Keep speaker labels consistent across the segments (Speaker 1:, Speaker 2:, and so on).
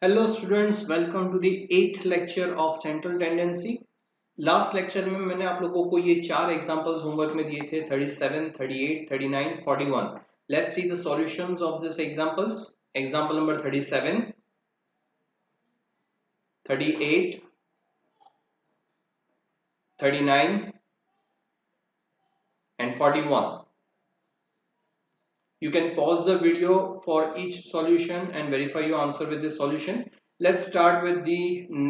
Speaker 1: Hello students, welcome to the 8th lecture of central tendency. Last lecture में मैंने आप लोगों को ये चार एग्जांपल्स होमवर्क में दिए थे 37, 38, 39, 41। Let's see the solutions of this examples. Example number 37, 38, 39 and 41. You can pause the video for each solution and verify your answer with this solution. Let's start with the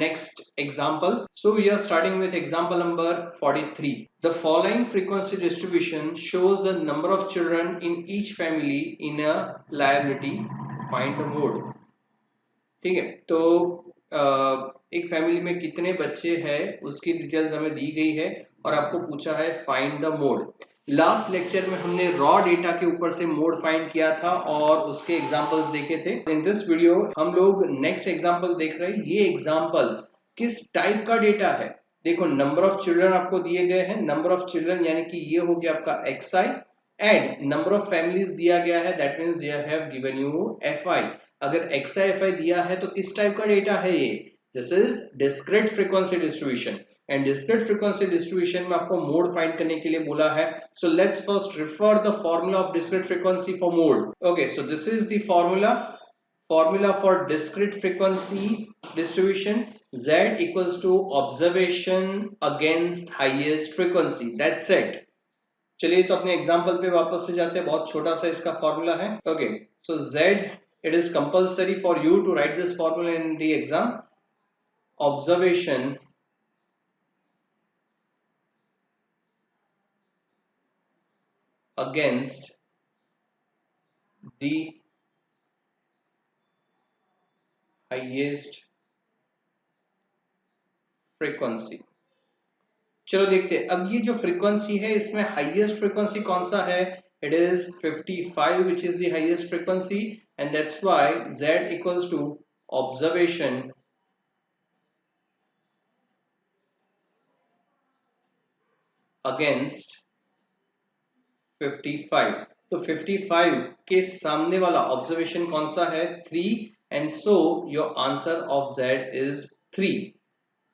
Speaker 1: next example. So we are starting with example number 43. The following frequency distribution shows the number of children in each family in a liability. Find the mode. ठीक है, तो एक family में कितने बच्चे हैं उसकी details हमें दी गई है और आपको पूछा है find the mode. Last lecture में हमने रॉ डेटा के ऊपर से मोड फाइंड किया था और उसके एग्जांपल्स देखे थे। इन दिस वीडियो हम लोग नेक्स्ट एग्जांपल देख रहे हैं। ये एग्जांपल किस टाइप का डेटा है? देखो, नंबर ऑफ चिल्ड्रन आपको दिए गए हैं। नंबर ऑफ चिल्ड्रन यानी कि ये हो गया आपका xi and number of families दिया गया है, that means they have given you fi। अगर xi fi दिया है तो किस टाइप का डेटा है ये? This is discrete frequency distribution and discrete frequency distribution में आपको मोड फाइंड करने के लिए बोला है। So let's first refer the formula of discrete frequency for mode. Okay, so this is the formula for discrete frequency distribution. Z equals to observation against highest frequency. That's it. चलिए तो अपने example पे वापस से जाते हैं। बहुत छोटा सा इसका फॉर्मूला है। Okay, so Z, it is compulsory for you to write this formula in the exam. Observation against the highest frequency. चलो देखते हैं अब ये जो फ्रीक्वेंसी है इसमें हाईएस्ट फ्रीक्वेंसी कौन सा है? It is 55 which is the highest frequency and that's why Z equals to observation against 55। तो 55 के सामने वाला ऑब्जर्वेशन कौन सा है? 3 and so your answer of Z is 3।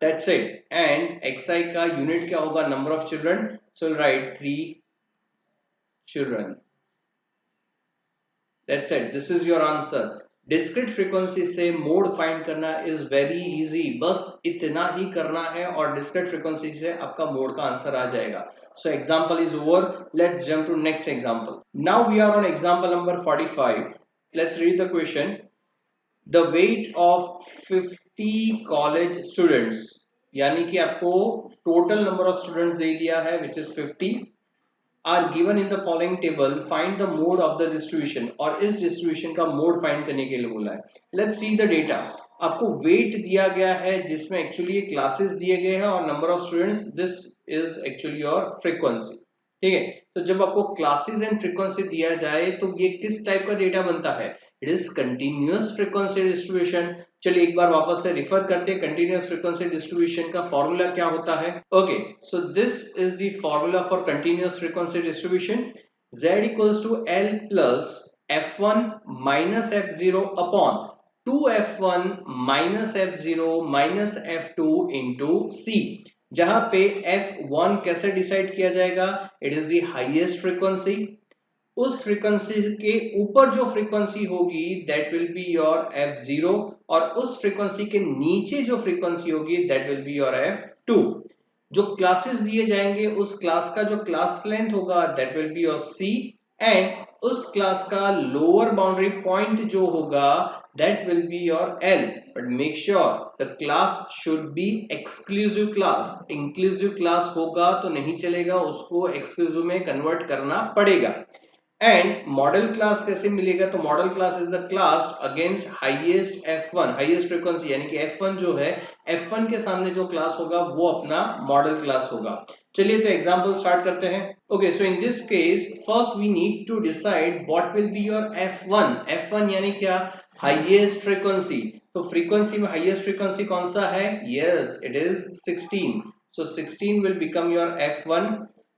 Speaker 1: That's it. And xi का यूनिट क्या होगा? Number of children. So right 3 children. That's it, this is your answer. Discrete frequency से मोड फाइंड करना इज वेरी इजी। बस इतना ही करना है और डिस्क्रीट फ्रीक्वेंसी से आपका मोड का आंसर आ जाएगा। So example is over. Let's jump to next example. Now we are on example number 45. Let's read the question. The weight of 50 college students, यानी कि आपको total number of students दे दिया है which is 50, are given in the following table. Find the mode of the distribution, और इस distribution का mode find करने के लिए बोला है। Let's see the data. आपको weight दिया गया है जिसमें एक्चुअली ये क्लासेस दिए गए हैं और number of students, this is actually your frequency. ठीक है, तो जब आपको क्लासेस एंड फ्रीक्वेंसी दिया जाए तो ये किस टाइप का डेटा बनता है? It is continuous frequency distribution. चलिए एक बार वापस से रिफर करते हैं। कंटिन्यूअस फ्रीक्वेंसी डिस्ट्रीब्यूशन का फॉर्मूला क्या होता है? Okay, so this is the formula for continuous frequency distribution. Z equals to L plus F1 minus F0 upon 2f1 minus f0 minus f2 into c, जहां पे f1 कैसे decide किया जाएगा? It is the highest frequency. उस frequency के ऊपर जो frequency होगी that will be your f0 और उस फ्रीक्वेंसी के नीचे जो फ्रीक्वेंसी होगी that will be your f2। जो क्लासेस दिए जाएंगे उस क्लास का जो क्लास लेंथ होगा that will be your c and उस क्लास का लोअर बाउंड्री पॉइंट जो होगा that will be your L, but make sure the class should be exclusive class. Inclusive class होगा तो नहीं चलेगा, उसको exclusive में convert करना पड़ेगा। एंड मॉडल क्लास कैसे मिलेगा? तो model class is the class against highest f1, highest frequency, यानी कि f1 जो है f1 के सामने जो क्लास होगा वो अपना मॉडल क्लास होगा। चलिए तो एग्जांपल स्टार्ट करते हैं। Okay, so in this case first we need to decide what will be your f1। f1 यानी क्या? Highest frequency. तो फ्रीक्वेंसी में हाईएस्ट फ्रीक्वेंसी कौन सा है? Yes, it is 16। So 16 will become your f1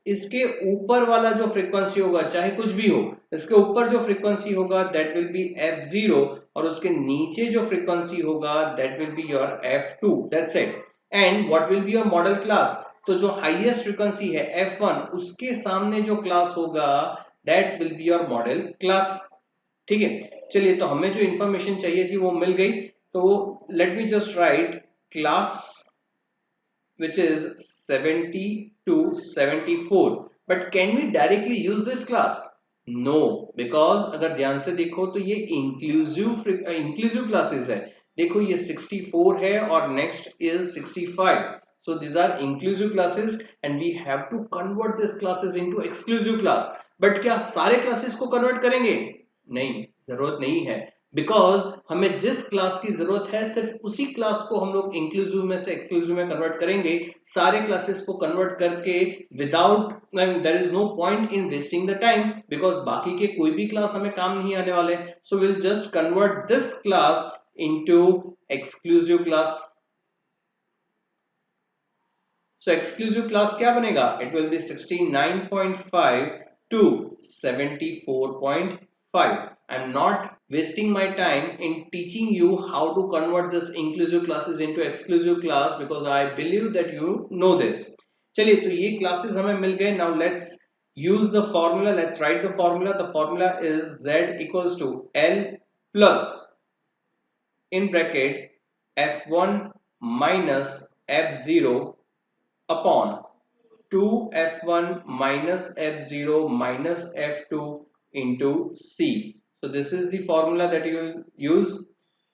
Speaker 1: इसके ऊपर वाला जो फ्रीक्वेंसी होगा चाहे कुछ भी हो, इसके ऊपर जो फ्रीक्वेंसी होगा दैट विल बी f0 और उसके नीचे जो फ्रीक्वेंसी होगा that will be your f2, that's it. And what will be your model class, तो जो हाईएस्ट फ्रीक्वेंसी है f1 उसके सामने जो क्लास होगा that will be your model class. ठीक है, चलिए तो हमें जो इंफॉर्मेशन चाहिए थी वो मिल गई। तो let me just right class which is 70 to 74, but can we directly use this class? No, because अगर ध्यान से देखो तो ये इंक्लूसिव क्लासेस है। देखो ये 64 है और next is 65, so these are inclusive classes and we have to convert these classes into exclusive class। but क्या सारे क्लासेस को कन्वर्ट करेंगे? नहीं, जरूरत नहीं है, बिकॉज हमें जिस क्लास की जरूरत है सिर्फ उसी क्लास को हम लोग इंक्लूसिव में से एक्सक्लूसिव में कन्वर्ट करेंगे। सारे क्लासेस को कन्वर्ट करके without, there is no point in wasting the time, because बाकी के कोई भी क्लास हमें काम नहीं आने वाले। So will just convert this class into exclusive class. So exclusive class क्या बनेगा? It will be 69.5 to 74.5. I'm not wasting my time in teaching you how to convert this inclusive classes into exclusive class because I believe that you know this. चलिए तो ये classes हमें मिल गए। Now let's use the formula. Let's write the formula. The formula is Z equals to L plus in bracket F1 minus F0 upon 2f1 minus f0 minus f2 into c. So this is the formula that you will use.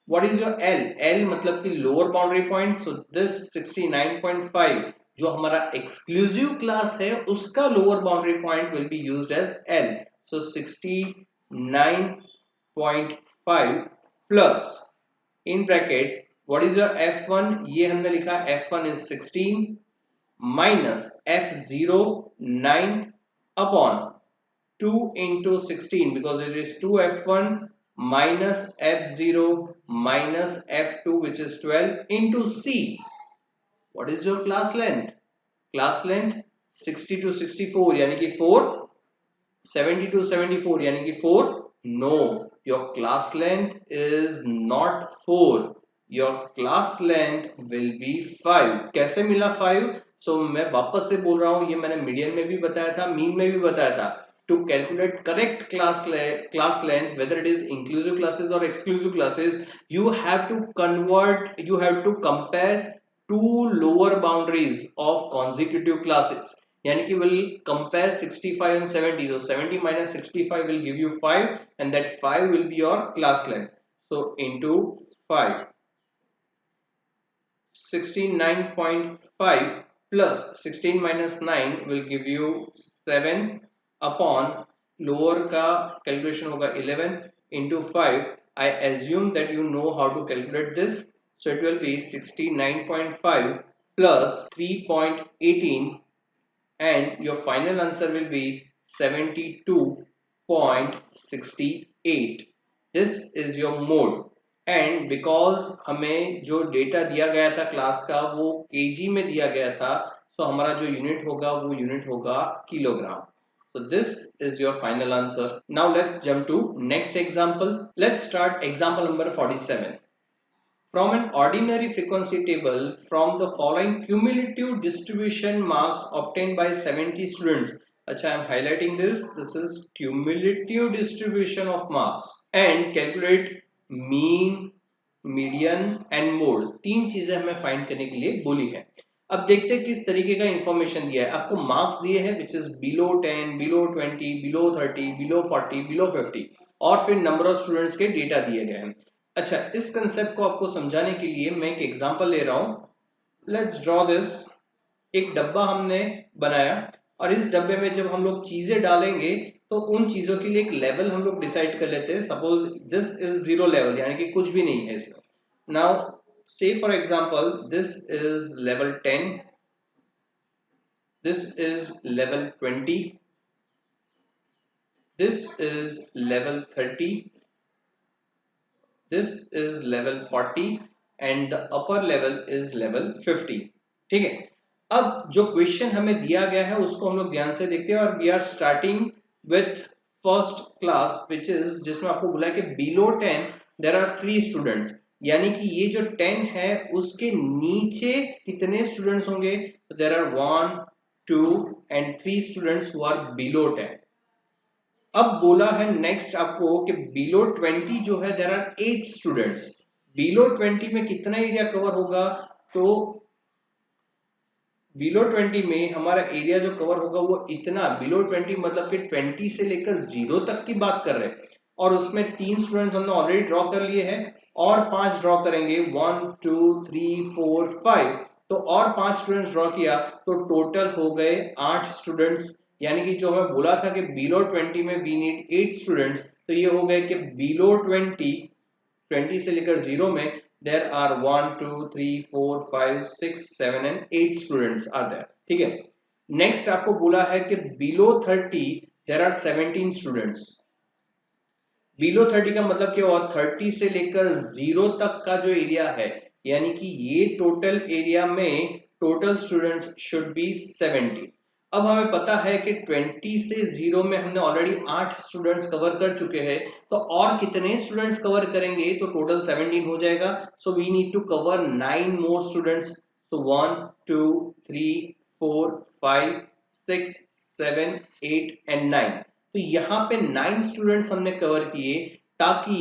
Speaker 1: What is your L? L मतलब कि lower boundary point. So this 69.5 जो हमारा exclusive class है उसका lower boundary point will be used as L. So 69.5 plus in bracket what is your f1? ये हमने लिखा f1 is 16 minus f0 9 upon 2 into 16 because it is 2f1 minus f0 minus f2 which is 12 into c. What is your class length? Class length 60 to 64 यानी कि 4, 70 to 74 यानी कि 4। No, your class length is not 4, your class length will be 5। कैसे मिला 5? So मैं वापस से बोल रहा हूं, ये मैंने मीडियन में भी बताया था, मीन में भी बताया था। To calculate correct class length, whether it is inclusive classes or exclusive classes, you have to compare two lower boundaries of consecutive classes। यानी कि will compare 65 and 70, so 70 minus 65 will give you 5 and that 5 will be your class length, so into 5, 69.5 plus 16 minus 9 will give you 7 upon lower का calculation होगा 11 into 5। I assume that you know how to calculate this, so it will be 69.5 plus 3.18 and your final answer will be 72.68। this is your mode and because हमें जो data दिया गया था class का वो KG में दिया गया था, तो हमारा जो यूनिट होगा वो यूनिट होगा kilogram. So this is your final answer. Now let's jump to next example. Let's start example number 47. From an ordinary frequency table, from the following cumulative distribution marks obtained by 70 students. अच्छा, I am highlighting this. This is cumulative distribution of marks and calculate mean, median and mode। तीन चीजें हमें find करने के लिए बोली है। अब देखते हैं किस तरीके का इंफॉर्मेशन दिया है। आपको मार्क्स दिए हैं which is below 10, below 20, below 30, below 40, below 50 और फिर नंबर ऑफ स्टूडेंट्स के डेटा दिए गए हैं। अच्छा, इस कंसेप्ट को आपको समझाने के लिए मैं एक एग्जांपल ले रहा हूं। Let's draw this. एक डब्बा हमने बनाया और इस डब्बे में जब हम लोग चीजें डालेंगे तो उन चीजों के लिए एक लेवल हम लोग डिसाइड कर लेते हैं। सपोज दिस इज 0 लेवल यानी कि कुछ भी नहीं है इसमें। Now say for example this is level 10, this is level 20, this is level 30, this is level 40 and the upper level is level 50। ठीक है, अब जो क्वेश्चन हमें दिया गया है उसको हम लोग ध्यान से देखते हैं और we are starting with first class which is, जिसमें आपको बोला है कि बिलो 10 देर आर 3 स्टूडेंट्स, यानी कि ये जो 10 है उसके नीचे कितने स्टूडेंट्स होंगे, तो there are 1 2 and 3 students who are below 10। अब बोला है नेक्स्ट आपको कि बिलो 20 जो है देर आर 8 स्टूडेंट्स, बिलो 20 में कितना एरिया कवर होगा, तो बिलो 20 में हमारा एरिया जो कवर होगा वो इतना, बिलो 20 मतलब कि 20 से लेकर 0 तक की बात कर रहे हैं, और उसमें 3 स्टूडेंट्स हमने ऑलरेडी ड्रॉ कर लिए हैं और 5 ड्रॉ करेंगे, 1 2 3 4 5, तो और 5 स्टूडेंट्स ड्रॉ किया तो टोटल हो गए 8 स्टूडेंट्स। यानी कि जो हमें बोला था कि बिलो 20 में वी नीड 8 स्टूडेंट्स, तो ये हो गए कि बिलो 20 से लेकर 0 में there are 1 2 3 4 5 6 7 and 8 students are there, ठीक है। नेक्स्ट आपको बोला है कि below 30 there are 17 students। Below 30 का मतलब क्या हुआ, 30 से लेकर 0 तक का जो एरिया है, यानी कि ये टोटल एरिया में टोटल स्टूडेंट्स शुड बी 70। अब हमें पता है कि 20 से 0 में हमने ऑलरेडी 8 स्टूडेंट्स कवर कर चुके हैं, तो और कितने स्टूडेंट्स कवर करेंगे तो टोटल 17 हो जाएगा। So we need to cover 9 more students, so 1 2 3 4 5 6 7 8 and 9, तो यहाँ पे 9 स्टूडेंट्स हमने कवर किए, ताकि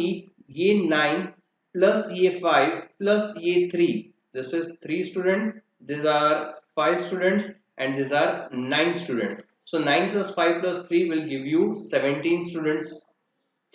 Speaker 1: ये 9 प्लस ये 5 प्लस ये 3, this is 3 student, this are 5 students and this are 9 students, so 9 plus 5 plus 3 will give you 17 students,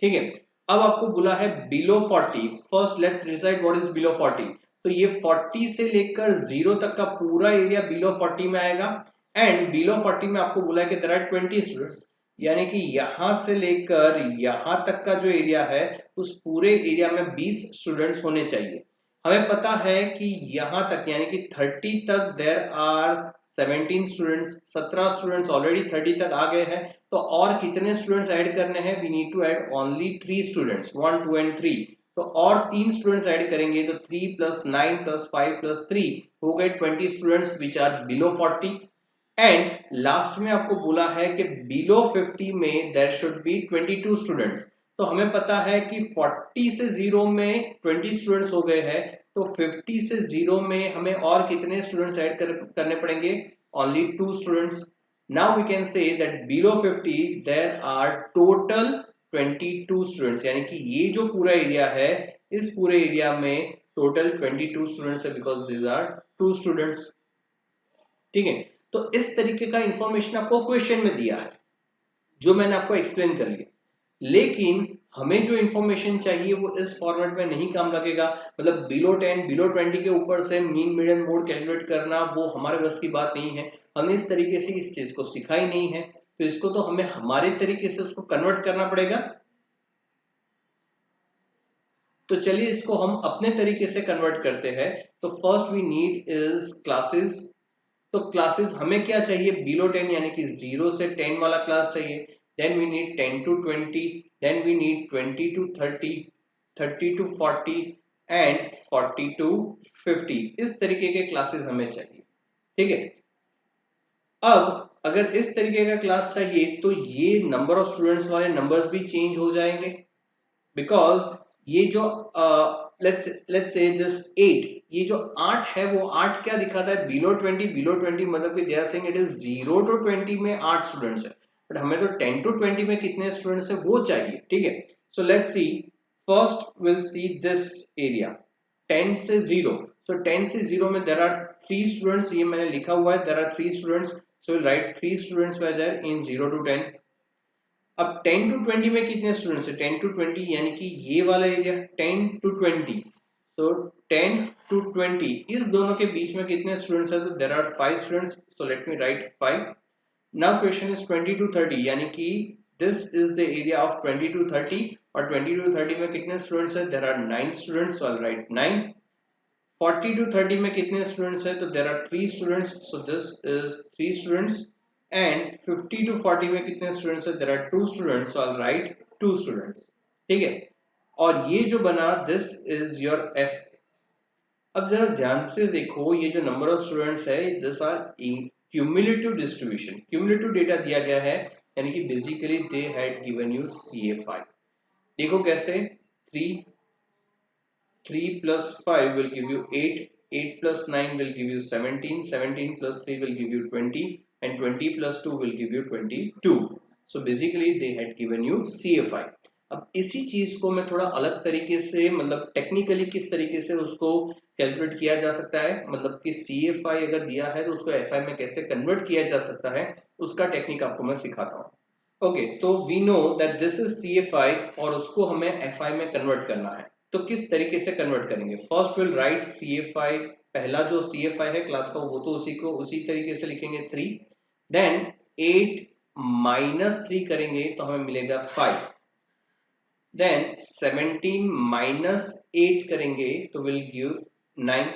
Speaker 1: ठीक है। अब आपको बोला है below 40, first let's decide what is below 40, तो ये 40 से लेकर 0 तक का पूरा एरिया बिलो 40 में आएगा, एंड बिलो 40 में आपको बोला है कि देयर आर 20 स्टूडेंट्स, यानी कि यहां से लेकर यहां तक का जो एरिया है उस पूरे एरिया में 20 स्टूडेंट्स होने चाहिए। हमें पता है कि यहां तक यानी कि 30 तक there are 17 students, 17 students already 30 तक आ गए हैं, तो और कितने स्टूडेंट्स ऐड करने हैं, we need to add only 3 students, 1 2 and 3, तो और 3 स्टूडेंट्स ऐड करेंगे तो 3 प्लस 9 प्लस 5 प्लस 3 हो गए 20 students which are below 40। And last में आपको बोला है कि बिलो 50 में देयर शुड बी 22 स्टूडेंट्स, तो हमें पता है कि 40 से 0 में 20 स्टूडेंट्स हो गए हैं, तो 50 से 0 में हमें और कितने स्टूडेंट्स ऐड करने पड़ेंगे, only 2 students. Now we can say that below 50 there are total 22 students, यानी कि ये जो पूरा एरिया है इस पूरे एरिया में टोटल 22 स्टूडेंट्स है, बिकॉज दीज आर 2 स्टूडेंट्स, ठीक है। तो इस तरीके का इंफॉर्मेशन आपको क्वेश्चन में दिया है जो मैंने आपको एक्सप्लेन कर लिया, लेकिन हमें जो इंफॉर्मेशन चाहिए वो इस फॉर्मेट में नहीं काम लगेगा, मतलब बिलो 10 बिलो 20 के ऊपर से मीन मीडियन मोड कैलकुलेट करना वो हमारे बस की बात नहीं है, हमने इस तरीके से इस चीज को सीखा ही नहीं है, तो इसको तो हमें हमारे तरीके से उसको कन्वर्ट करना पड़ेगा। तो चलिए इसको हम अपने तरीके से कन्वर्ट करते हैं। तो first we need is classes, तो क्लासेस हमें क्या चाहिए, बिलो 10 यानी कि 0 से 10 वाला क्लास चाहिए, then we need 10 to 20, then we need 20 to 30, 30 to 40 and 40 to 50, इस तरीके के क्लासेस हमें चाहिए, ठीक है। अब अगर इस तरीके का क्लास चाहिए तो ये नंबर ऑफ स्टूडेंट्स वाले नंबर्स भी चेंज हो जाएंगे, बिकॉज ये जो लेट्स से दिस 8, ये जो 8 है वो 8 क्या दिखाता है, बिलो 20, बिलो 20 मतलब कि they are saying it is 0 to 20 में 8 स्टूडेंट्स है, बट हमें तो 10 टू 20 में कितने स्टूडेंट्स है वो चाहिए, ठीक है। So let's see, first will see this area 10 से 0, सो 10 से 0 में देयर आर 3 स्टूडेंट्स, ये मैंने लिखा हुआ है, there are 3 students, so will write 3 students were there in 0 to 10। अब 10 टू 20 में कितने स्टूडेंट्स है, 10 टू 20 यानी कि ये वाला एरिया 10 टू 20, so 10 to 20 इस दोनों के बीच में कितने स्टूडेंट्स है, तो there are 5 students, so let me write 5। now question is 20 to 30 यानी कि this is the area of 20 to 30, और 20 to 30 में कितने स्टूडेंट्स है, there are 9 students, so I'll write 9। 40 to 30 में कितने स्टूडेंट्स है, तो there are 3 students, so this is 3 students। and 50 to 40 में कितने स्टूडेंट्स है, there are 2 students, so I'll write 2 students, ठीक है। और ये जो बना दिस इज योर f, अब जरा ध्यान से देखो, ये जो नंबर ऑफ स्टूडेंट्स है, this are cumulative distribution, cumulative data दिया गया है, यानी कि basically they had given you CA5। देखो कैसे, 3 plus 5 will give you 8, 8 plus 9 will give you 17, 17 plus 3 will give you 20, and 20 plus 2 will give you 22. So basically they had given you CA5। अब इसी चीज को मैं थोड़ा अलग तरीके से, मतलब टेक्निकली किस तरीके से उसको कैलकुलेट किया जा सकता है, मतलब कि CA5 अगर दिया है तो उसको FI में कैसे कन्वर्ट किया जा सकता है, उसका टेक्निक आपको मैं सिखाता हूँ। ओके, तो we know that this is CA5 और उसको हमें FI में कन्वर्ट करना है। तो किस तरीके से कन्वर्ट करेंगे, फर्स्ट विल राइट CA5, पहला जो CA5 है क्लास का वो तो उसी तरीके से लिखेंगे 3, देन 8 माइनस 3 करेंगे तो हमें मिलेगा 5, देन 17 माइनस 8 करेंगे तो विल गिव 9,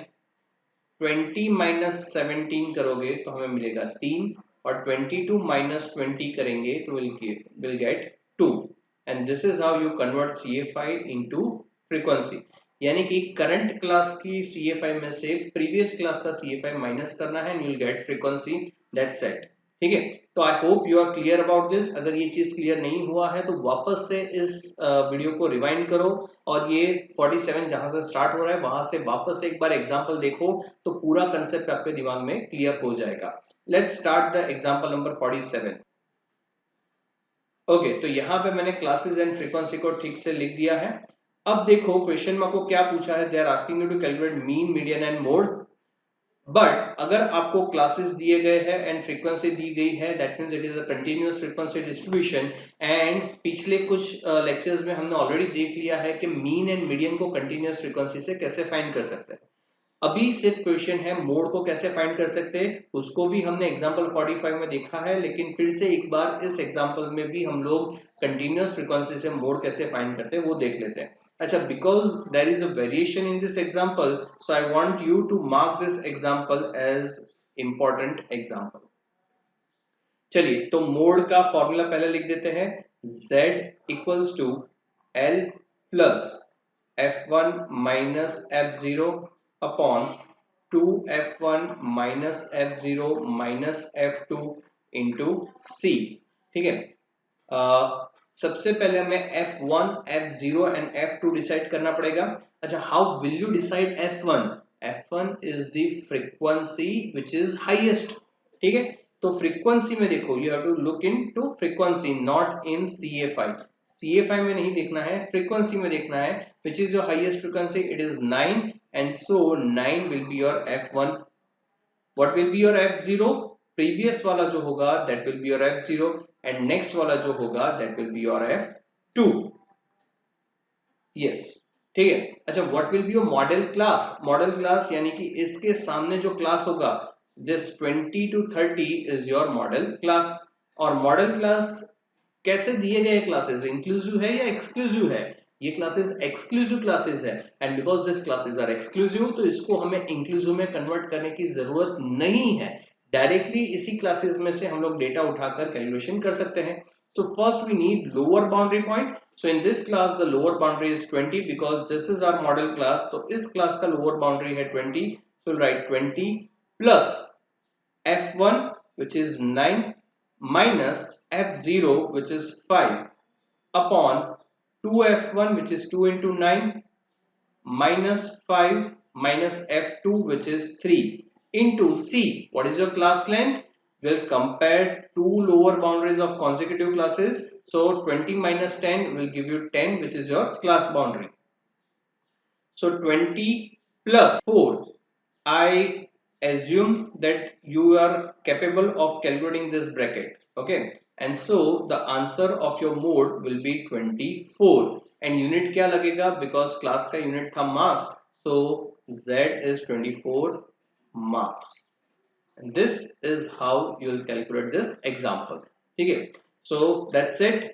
Speaker 1: 20 माइनस 17 करोगे तो हमें मिलेगा 3, और 22 माइनस 20 करेंगे तो will get 2, and this is how you convert CA5 into frequency. यानी कि करंट क्लास की CA5 में से प्रीवियस क्लास का CA5 माइनस करना है, you will get frequency, that's it. ठीक है, तो I hope you are clear about this. अगर ये चीज क्लियर नहीं हुआ है तो वापस से इस वीडियो को रिवाइंड करो, और ये 47 जहां से स्टार्ट हो रहा है वहां से वापस से एक बार एग्जांपल देखो, तो पूरा कंसेप्ट आपके दिमाग में क्लियर हो जाएगा। Let's start the example number 47। Okay, तो यहाँ पे मैंने क्लासेस एंड फ्रीक्वेंसी को ठीक से लिख दिया है। अब देखो क्वेश्चन में आपको क्या पूछा है, they are asking you to calculate mean, median and mode. But अगर आपको क्लासेस दिए गए हैं एंड फ्रीक्वेंसी दी गई है, that means it is a continuous frequency distribution, and पिछले कुछ लेक्चर्स में हमने ऑलरेडी देख लिया है कि मीन एंड मीडियन को कंटीन्यूअस फ्रीक्वेंसी से कैसे फाइंड कर सकते हैं। अभी सिर्फ क्वेश्चन है मोड को कैसे फाइंड कर सकते हैं, उसको भी हमने एग्जांपल 45 में देखा है, लेकिन फिर से एक बार इस एग्जांपल में भी हम लोग कंटीन्यूअस फ्रीक्वेंसी से मोड कैसे फाइंड करते हैं वो देख लेते हैं। अच्छा, because there is a variation in this example, so I want you to mark this example as important example. चलिए, तो मोड का फॉर्मूला पहले लिख देते हैं, Z equals to L plus F1 minus F0 upon 2F1 minus F0 minus F2 into C। ठीक है, सबसे पहले हमें F1, F0 and F2 decide करना पड़ेगा। अच्छा, how will you decide F1? F1 is the frequency which is highest. ठीक है, तो फ्रीक्वेंसी में देखो, you have to look into frequency, not in CA5। CA5 में नहीं देखना है, फ्रीक्वेंसी में देखना है, which is your highest frequency, it is 9, and so 9 will be your F1। What will be your F0? Previous वाला जो होगा that will be your F0, and next वाला जो होगा that will be your F2। Yes, ठीक है। अच्छा, what will be your model class? Model class यानी कि इसके सामने जो क्लास होगा, this 20 to 30 is your model class. और मॉडल क्लास कैसे दिए गए क्लासेस, इंक्लूसिव है या एक्सक्लूसिव है? ये क्लासेस एक्सक्लूसिव क्लासेस है, and because this classes are exclusive तो इसको हमें इंक्लूसिव में कन्वर्ट करने की जरूरत नहीं है। डायरेक्टली इसी क्लासेस में से हम लोग डेटा उठाकर कैलकुलेशन कर सकते हैं। So first we need lower boundary point. So in this class the lower boundary is 20 because this is our model class. तो इस class का lower boundary है 20. So we'll write 20 plus F1 which is 9 minus F0 which is 5 upon 2F1 which is 2 into 9 minus 5 minus F2 which is 3 into C. What is your class length? We'll compare two lower boundaries of consecutive classes. So 20 minus 10 will give you 10, which is your class boundary. So 20 plus 4. I assume that you are capable of calculating this bracket. Okay. And so the answer of your mode will be 24. And unit क्या लगेगा? Because class का unit था marks. So Z is 24 marks. And this is how you will calculate this example. ठीक है, so that's it.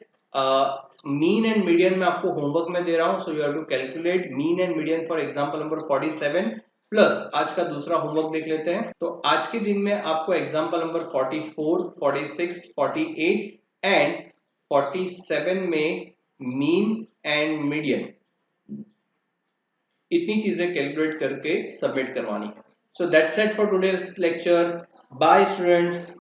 Speaker 1: Mean and median में आपको homework में दे रहा हूं, so you have to calculate mean and median for example number 47 plus आज का दूसरा होमवर्क देख लेते हैं। तो आज के दिन में आपको एग्जाम्पल नंबर 44, 46, 48 एंड 47 में मीन एंड मीडियन इतनी चीजें कैलकुलेट करके सबमिट करवानी है। So that's it for today's lecture. Bye students.